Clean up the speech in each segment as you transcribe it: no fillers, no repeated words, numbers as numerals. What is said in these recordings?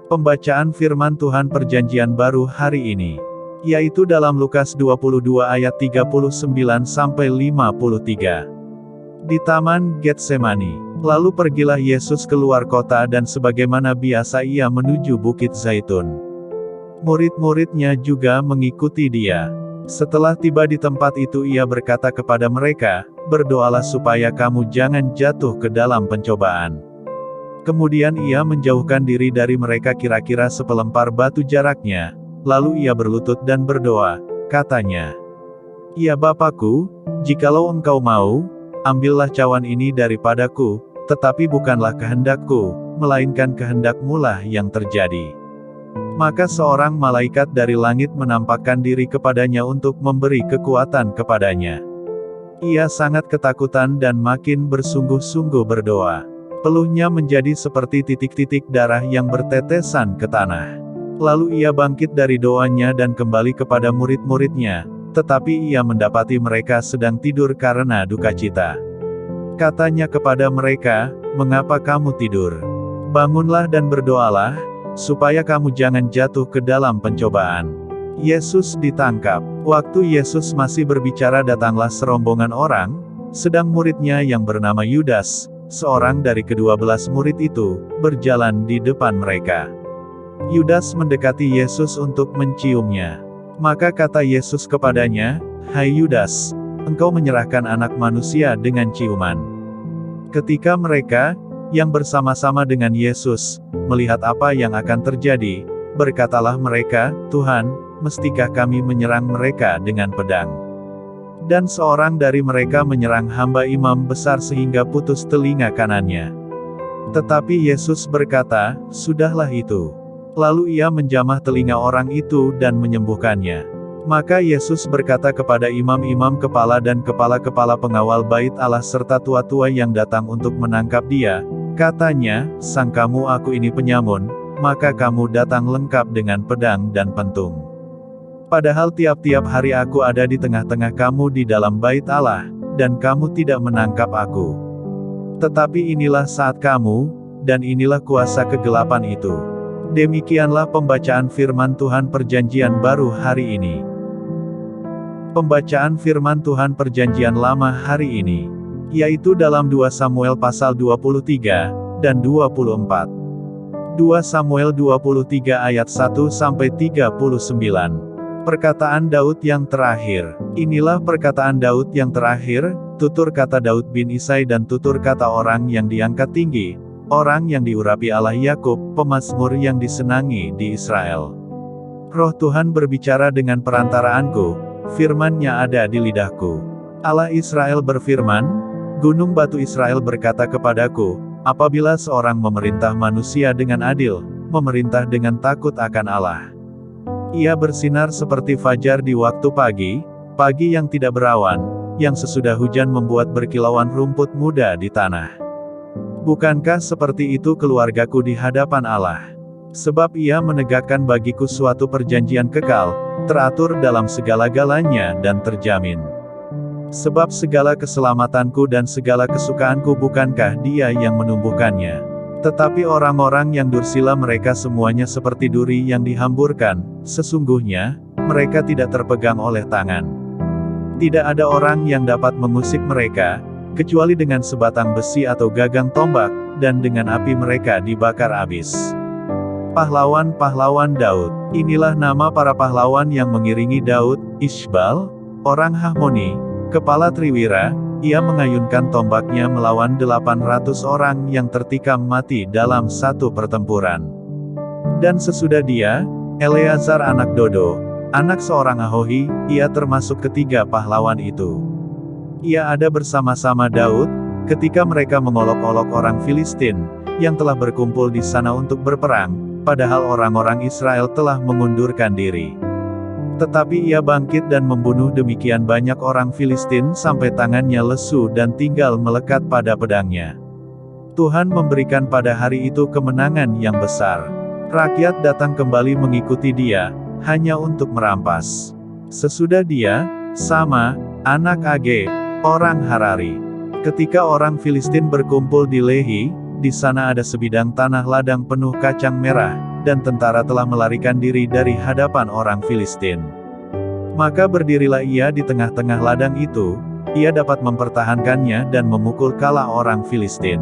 Pembacaan firman Tuhan Perjanjian Baru hari ini, yaitu dalam Lukas 22 ayat 39-53. Di Taman Getsemani, lalu pergilah Yesus keluar kota dan sebagaimana biasa ia menuju Bukit Zaitun. Murid-muridnya juga mengikuti dia. Setelah tiba di tempat itu ia berkata kepada mereka, "Berdoalah supaya kamu jangan jatuh ke dalam pencobaan." Kemudian ia menjauhkan diri dari mereka kira-kira sepelempar batu jaraknya, lalu ia berlutut dan berdoa, katanya, "Ya Bapakku, jikalau Engkau mau, ambillah cawan ini daripadaku, tetapi bukanlah kehendakku, melainkan kehendak-Mu-lah yang terjadi." Maka seorang malaikat dari langit menampakkan diri kepadanya untuk memberi kekuatan kepadanya. Ia sangat ketakutan dan makin bersungguh-sungguh berdoa. Peluhnya menjadi seperti titik-titik darah yang bertetesan ke tanah. Lalu ia bangkit dari doanya dan kembali kepada murid-muridnya, tetapi ia mendapati mereka sedang tidur karena duka cita. Katanya kepada mereka, "Mengapa kamu tidur? Bangunlah dan berdoalah, supaya kamu jangan jatuh ke dalam pencobaan." Yesus ditangkap. Waktu Yesus masih berbicara datanglah serombongan orang, sedang muridnya yang bernama Yudas, seorang dari ke-12 murid itu, berjalan di depan mereka. Yudas mendekati Yesus untuk menciumnya. Maka kata Yesus kepadanya, "Hai Yudas, engkau menyerahkan Anak Manusia dengan ciuman." Ketika mereka, yang bersama-sama dengan Yesus, melihat apa yang akan terjadi, berkatalah mereka, "Tuhan, mestikah kami menyerang mereka dengan pedang?" Dan seorang dari mereka menyerang hamba imam besar sehingga putus telinga kanannya. Tetapi Yesus berkata, "Sudahlah itu." Lalu ia menjamah telinga orang itu dan menyembuhkannya. Maka Yesus berkata kepada imam-imam kepala dan kepala-kepala pengawal bait Allah serta tua-tua yang datang untuk menangkap dia, katanya, "Sangkamu aku ini penyamun, maka kamu datang lengkap dengan pedang dan pentung. Padahal tiap-tiap hari aku ada di tengah-tengah kamu di dalam bait Allah, dan kamu tidak menangkap aku. Tetapi inilah saat kamu, dan inilah kuasa kegelapan itu." Demikianlah pembacaan firman Tuhan Perjanjian Baru hari ini. Pembacaan firman Tuhan Perjanjian Lama hari ini, yaitu dalam 2 Samuel pasal 23 dan 24. 2 Samuel 23 ayat 1-39. Perkataan Daud yang terakhir. Inilah perkataan Daud yang terakhir, tutur kata Daud bin Isai dan tutur kata orang yang diangkat tinggi, orang yang diurapi Allah Yakub, pemazmur yang disenangi di Israel. Roh Tuhan berbicara dengan perantaraanku, firman-Nya ada di lidahku. Allah Israel berfirman, Gunung batu Israel berkata kepadaku, apabila seorang memerintah manusia dengan adil, memerintah dengan takut akan Allah. Ia bersinar seperti fajar di waktu pagi, pagi yang tidak berawan, yang sesudah hujan membuat berkilauan rumput muda di tanah. Bukankah seperti itu keluargaku di hadapan Allah? Sebab ia menegakkan bagiku suatu perjanjian kekal, teratur dalam segala-galanya dan terjamin. Sebab segala keselamatanku dan segala kesukaanku bukankah Dia yang menumbuhkannya. Tetapi orang-orang yang dursila mereka semuanya seperti duri yang dihamburkan, sesungguhnya, mereka tidak terpegang oleh tangan. Tidak ada orang yang dapat mengusik mereka, kecuali dengan sebatang besi atau gagang tombak, dan dengan api mereka dibakar habis. Pahlawan-pahlawan Daud. Inilah nama para pahlawan yang mengiringi Daud: Ishbal, orang Hahmoni, kepala Triwira, ia mengayunkan tombaknya melawan 800 orang yang tertikam mati dalam satu pertempuran. Dan sesudah dia, Eleazar anak Dodo, anak seorang Ahohi, ia termasuk ketiga pahlawan itu. Ia ada bersama-sama Daud, ketika mereka mengolok-olok orang Filistin, yang telah berkumpul di sana untuk berperang, padahal orang-orang Israel telah mengundurkan diri. Tetapi ia bangkit dan membunuh demikian banyak orang Filistin sampai tangannya lesu dan tinggal melekat pada pedangnya. Tuhan memberikan pada hari itu kemenangan yang besar. Rakyat datang kembali mengikuti dia, hanya untuk merampas. Sesudah dia, Sama, anak Age, orang Harari. Ketika orang Filistin berkumpul di Lehi, di sana ada sebidang tanah ladang penuh kacang merah, dan tentara telah melarikan diri dari hadapan orang Filistin. Maka berdirilah ia di tengah-tengah ladang itu, ia dapat mempertahankannya dan memukul kala orang Filistin.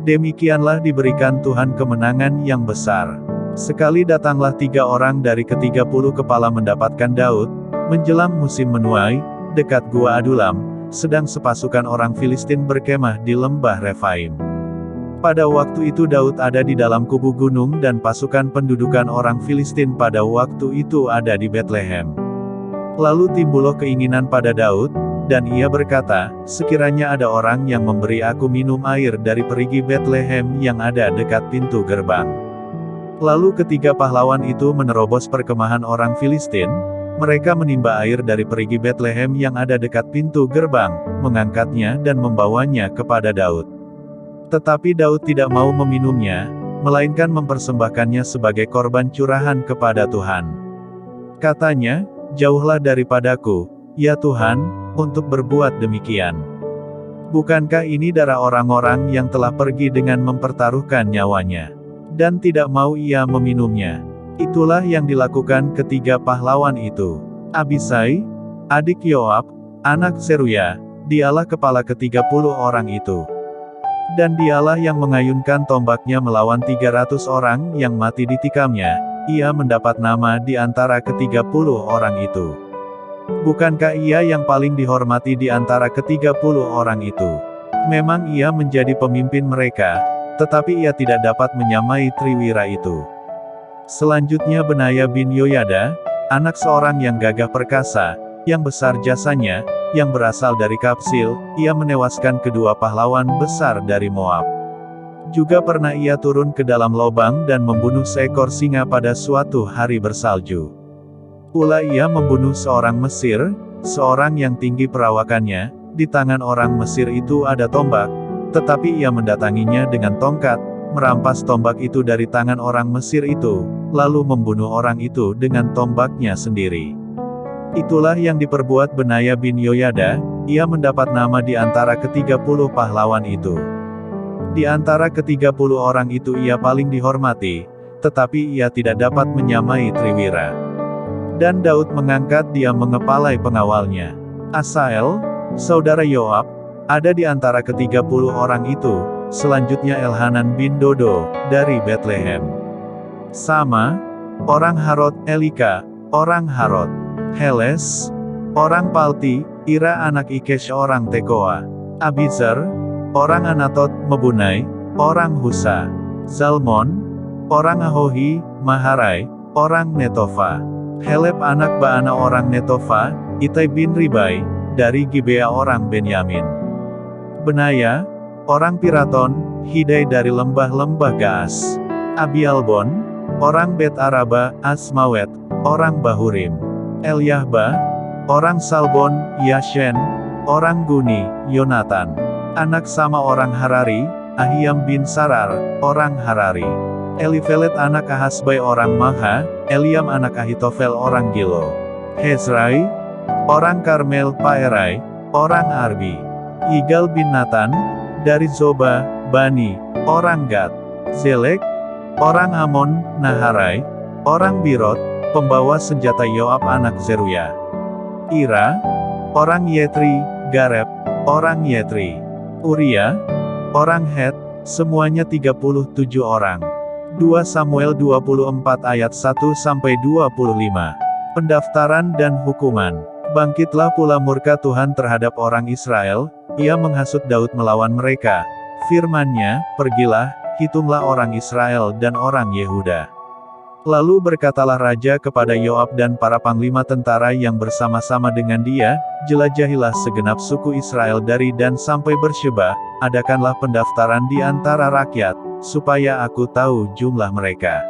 Demikianlah diberikan Tuhan kemenangan yang besar. Sekali datanglah 3 orang dari ke-30 kepala mendapatkan Daud, menjelang musim menuai, dekat Gua Adulam, sedang sepasukan orang Filistin berkemah di lembah Refaim. Pada waktu itu Daud ada di dalam kubu gunung dan pasukan pendudukan orang Filistin pada waktu itu ada di Betlehem. Lalu timbullah keinginan pada Daud, dan ia berkata, sekiranya ada orang yang memberi aku minum air dari perigi Betlehem yang ada dekat pintu gerbang. Lalu ketiga pahlawan itu menerobos perkemahan orang Filistin, mereka menimba air dari perigi Betlehem yang ada dekat pintu gerbang, mengangkatnya dan membawanya kepada Daud. Tetapi Daud tidak mau meminumnya, melainkan mempersembahkannya sebagai korban curahan kepada Tuhan. Katanya, jauhlah daripadaku, ya Tuhan, untuk berbuat demikian. Bukankah ini darah orang-orang yang telah pergi dengan mempertaruhkan nyawanya? Dan tidak mau ia meminumnya. Itulah yang dilakukan ketiga pahlawan itu. Abisai, adik Yoab, anak Seruya, dialah kepala ke-30 orang itu. Dan dialah yang mengayunkan tombaknya melawan 300 orang yang mati ditikamnya, ia mendapat nama di antara ke-30 orang itu. Bukankah ia yang paling dihormati di antara ke-30 orang itu? Memang ia menjadi pemimpin mereka, tetapi ia tidak dapat menyamai Triwira itu. Selanjutnya Benaya bin Yoyada, anak seorang yang gagah perkasa, yang besar jasanya, yang berasal dari Kapsil, ia menewaskan kedua pahlawan besar dari Moab. Juga pernah ia turun ke dalam lobang dan membunuh seekor singa pada suatu hari bersalju. Pula ia membunuh seorang Mesir, seorang yang tinggi perawakannya, di tangan orang Mesir itu ada tombak, tetapi ia mendatanginya dengan tongkat, merampas tombak itu dari tangan orang Mesir itu, lalu membunuh orang itu dengan tombaknya sendiri. Itulah yang diperbuat Benaya bin Yoyada, ia mendapat nama di antara ke-30 pahlawan itu. Di antara ke-30 orang itu ia paling dihormati, tetapi ia tidak dapat menyamai Triwira. Dan Daud mengangkat dia mengepalai pengawalnya. Asael, saudara Yoab, ada di antara ke-30 orang itu, selanjutnya Elhanan bin Dodo, dari Betlehem. Sama, orang Harod, Elika, orang Harod. Heles, orang Palti, Ira anak Ikesh orang Tekoa. Abizar, orang Anatot, Mebunai, orang Husa. Zalmon, orang Ahohi, Maharai, orang Netofa. Heleb anak Baana orang Netofa, Itai bin Ribai, dari Gibea orang Benyamin. Benaya, orang Piraton, Hidai dari lembah-lembah Gaas. Abialbon, orang Bet Araba, Asmawet, orang Bahurim. Elyahba, orang Salbon, Yashen, orang Guni, Yonatan. Anak sama orang Harari, Ahiam bin Sarar, orang Harari. Elifelet anak Ahasbai orang Maha, Eliam anak Ahitofel orang Gilo. Hezrai, orang Karmel Paerai, orang Arbi. Igal bin Natan, dari Zoba, Bani, orang Gad. Zelek, orang Amon, Naharai, orang Birot, pembawa senjata Yoab anak Zeruya. Ira, orang Yetri, Gareb, orang Yetri. Uria, orang Het, semuanya 37 orang. 2 Samuel 24 ayat 1-25. Pendaftaran dan hukuman. Bangkitlah pula murka Tuhan terhadap orang Israel, ia menghasut Daud melawan mereka. Firman-Nya, pergilah, hitunglah orang Israel dan orang Yehuda. Lalu berkatalah raja kepada Yoab dan para panglima tentara yang bersama-sama dengan dia, jelajahilah segenap suku Israel dari Dan sampai Bersyeba, adakanlah pendaftaran di antara rakyat, supaya aku tahu jumlah mereka.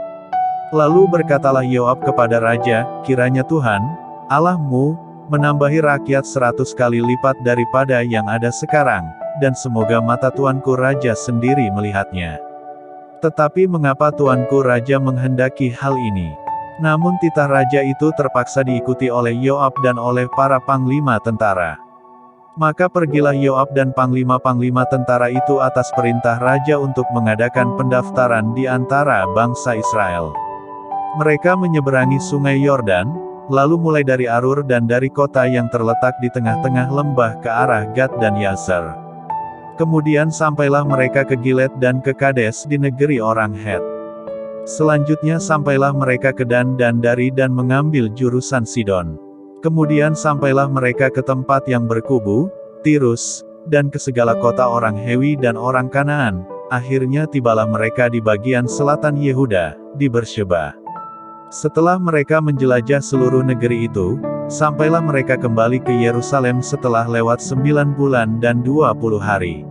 Lalu berkatalah Yoab kepada raja, kiranya Tuhan, Allahmu, menambahi rakyat 100 kali lipat daripada yang ada sekarang, dan semoga mata tuanku raja sendiri melihatnya. Tetapi mengapa tuanku raja menghendaki hal ini? Namun titah raja itu terpaksa diikuti oleh Yoab dan oleh para panglima tentara. Maka pergilah Yoab dan panglima-panglima tentara itu atas perintah raja untuk mengadakan pendaftaran di antara bangsa Israel. Mereka menyeberangi sungai Yordan, lalu mulai dari Arur dan dari kota yang terletak di tengah-tengah lembah ke arah Gad dan Yaser. Kemudian sampailah mereka ke Gilead dan ke Kades di negeri orang Het. Selanjutnya sampailah mereka ke Dan dan dari Dan mengambil jurusan Sidon. Kemudian sampailah mereka ke tempat yang berkubu, Tirus, dan ke segala kota orang Hewi dan orang Kanaan. Akhirnya tibalah mereka di bagian selatan Yehuda, di Bersheba. Setelah mereka menjelajah seluruh negeri itu, sampailah mereka kembali ke Yerusalem setelah lewat 9 bulan dan 20 hari.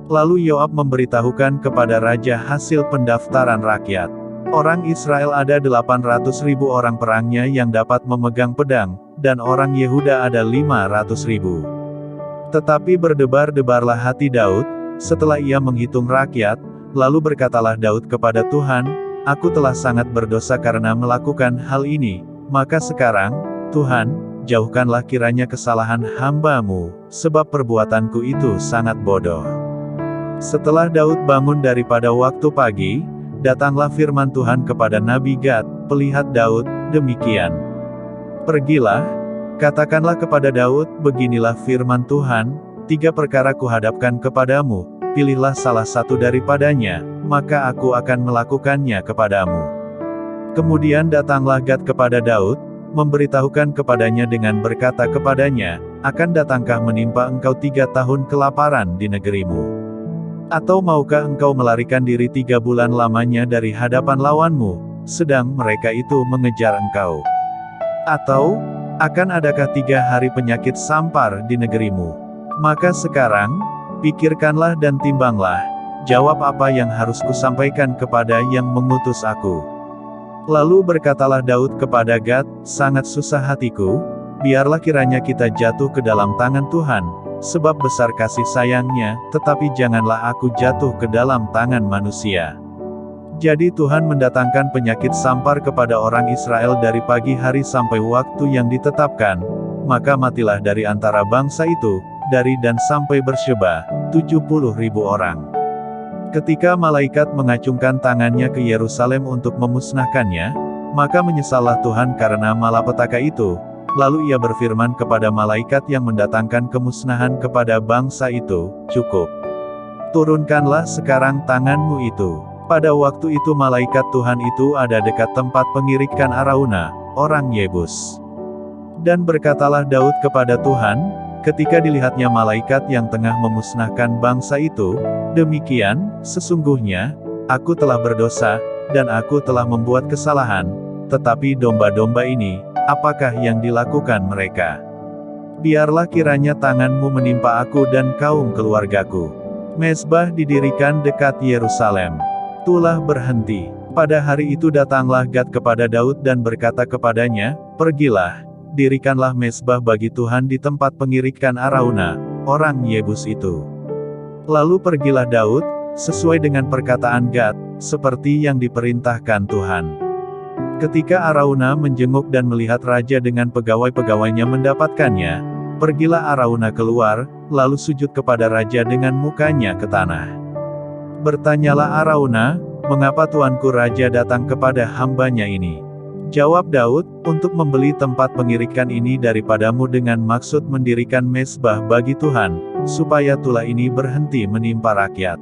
Lalu Yoab memberitahukan kepada raja hasil pendaftaran rakyat. Orang Israel ada 800.000 orang perangnya yang dapat memegang pedang, dan orang Yehuda ada 500.000. Tetapi berdebar-debarlah hati Daud, setelah ia menghitung rakyat, lalu berkatalah Daud kepada Tuhan, "Aku telah sangat berdosa karena melakukan hal ini, maka sekarang, Tuhan, jauhkanlah kiranya kesalahan hamba-Mu, sebab perbuatanku itu sangat bodoh." Setelah Daud bangun daripada waktu pagi, datanglah firman Tuhan kepada Nabi Gad, pelihat Daud, demikian. "Pergilah, katakanlah kepada Daud, beginilah firman Tuhan, 3 perkara kuhadapkan kepadamu, pilihlah salah satu daripadanya, maka aku akan melakukannya kepadamu." Kemudian datanglah Gad kepada Daud, memberitahukan kepadanya dengan berkata kepadanya, "Akan datangkah menimpa engkau 3 tahun kelaparan di negerimu? Atau maukah engkau melarikan diri 3 bulan lamanya dari hadapan lawanmu, sedang mereka itu mengejar engkau? Atau, akan adakah 3 hari penyakit sampar di negerimu? Maka sekarang, pikirkanlah dan timbanglah, jawab apa yang harus kusampaikan kepada yang mengutus aku." Lalu berkatalah Daud kepada Gad, "Sangat susah hatiku, biarlah kiranya kita jatuh ke dalam tangan Tuhan, sebab besar kasih sayangnya, tetapi janganlah aku jatuh ke dalam tangan manusia." Jadi Tuhan mendatangkan penyakit sampar kepada orang Israel dari pagi hari sampai waktu yang ditetapkan, maka matilah dari antara bangsa itu, dari Dan sampai Bersheba, 70.000 orang. Ketika malaikat mengacungkan tangannya ke Yerusalem untuk memusnahkannya, maka menyesallah Tuhan karena malapetaka itu. Lalu ia berfirman kepada malaikat yang mendatangkan kemusnahan kepada bangsa itu, "Cukup. Turunkanlah sekarang tanganmu itu." Pada waktu itu malaikat Tuhan itu ada dekat tempat pengirikan Arauna, orang Yebus. Dan berkatalah Daud kepada Tuhan, ketika dilihatnya malaikat yang tengah memusnahkan bangsa itu, "Demikian, sesungguhnya, aku telah berdosa, dan aku telah membuat kesalahan, tetapi domba-domba ini, apakah yang dilakukan mereka? Biarlah kiranya tanganmu menimpa aku dan kaum keluargaku." Mezbah didirikan dekat Yerusalem. Tulah berhenti. Pada hari itu datanglah Gad kepada Daud dan berkata kepadanya, "Pergilah, dirikanlah mezbah bagi Tuhan di tempat pengirikan Arauna, orang Yebus itu." Lalu pergilah Daud, sesuai dengan perkataan Gad, seperti yang diperintahkan Tuhan. Ketika Arauna menjenguk dan melihat raja dengan pegawai-pegawainya mendapatkannya, pergilah Arauna keluar, lalu sujud kepada raja dengan mukanya ke tanah. Bertanyalah Arauna, "Mengapa tuanku raja datang kepada hambanya ini?" Jawab Daud, "Untuk membeli tempat pengirikan ini daripadamu dengan maksud mendirikan mezbah bagi Tuhan, supaya tulah ini berhenti menimpa rakyat."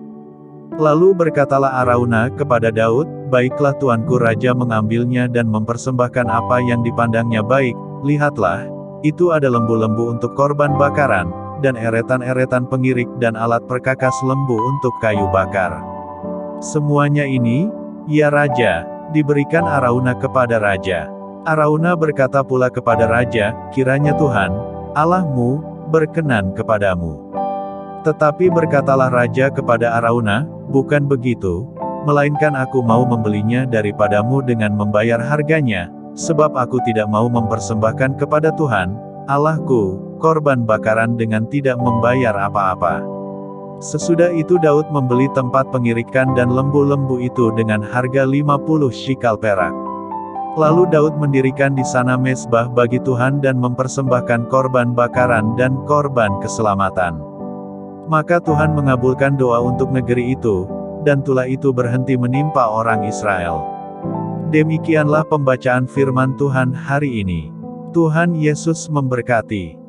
Lalu berkatalah Arauna kepada Daud, "Baiklah tuanku raja mengambilnya dan mempersembahkan apa yang dipandangnya baik, lihatlah, itu ada lembu-lembu untuk korban bakaran, dan eretan-eretan pengirik dan alat perkakas lembu untuk kayu bakar. Semuanya ini, ya raja, diberikan Arauna kepada raja." Arauna berkata pula kepada raja, "Kiranya Tuhan, Allahmu, berkenan kepadamu." Tetapi berkatalah raja kepada Arauna, "Bukan begitu, melainkan aku mau membelinya daripadamu dengan membayar harganya, sebab aku tidak mau mempersembahkan kepada Tuhan, Allahku, korban bakaran dengan tidak membayar apa-apa." Sesudah itu Daud membeli tempat pengirikan dan lembu-lembu itu dengan harga 50 shikal perak. Lalu Daud mendirikan di sana mezbah bagi Tuhan dan mempersembahkan korban bakaran dan korban keselamatan. Maka Tuhan mengabulkan doa untuk negeri itu, dan tulah itu berhenti menimpa orang Israel. Demikianlah pembacaan firman Tuhan hari ini. Tuhan Yesus memberkati.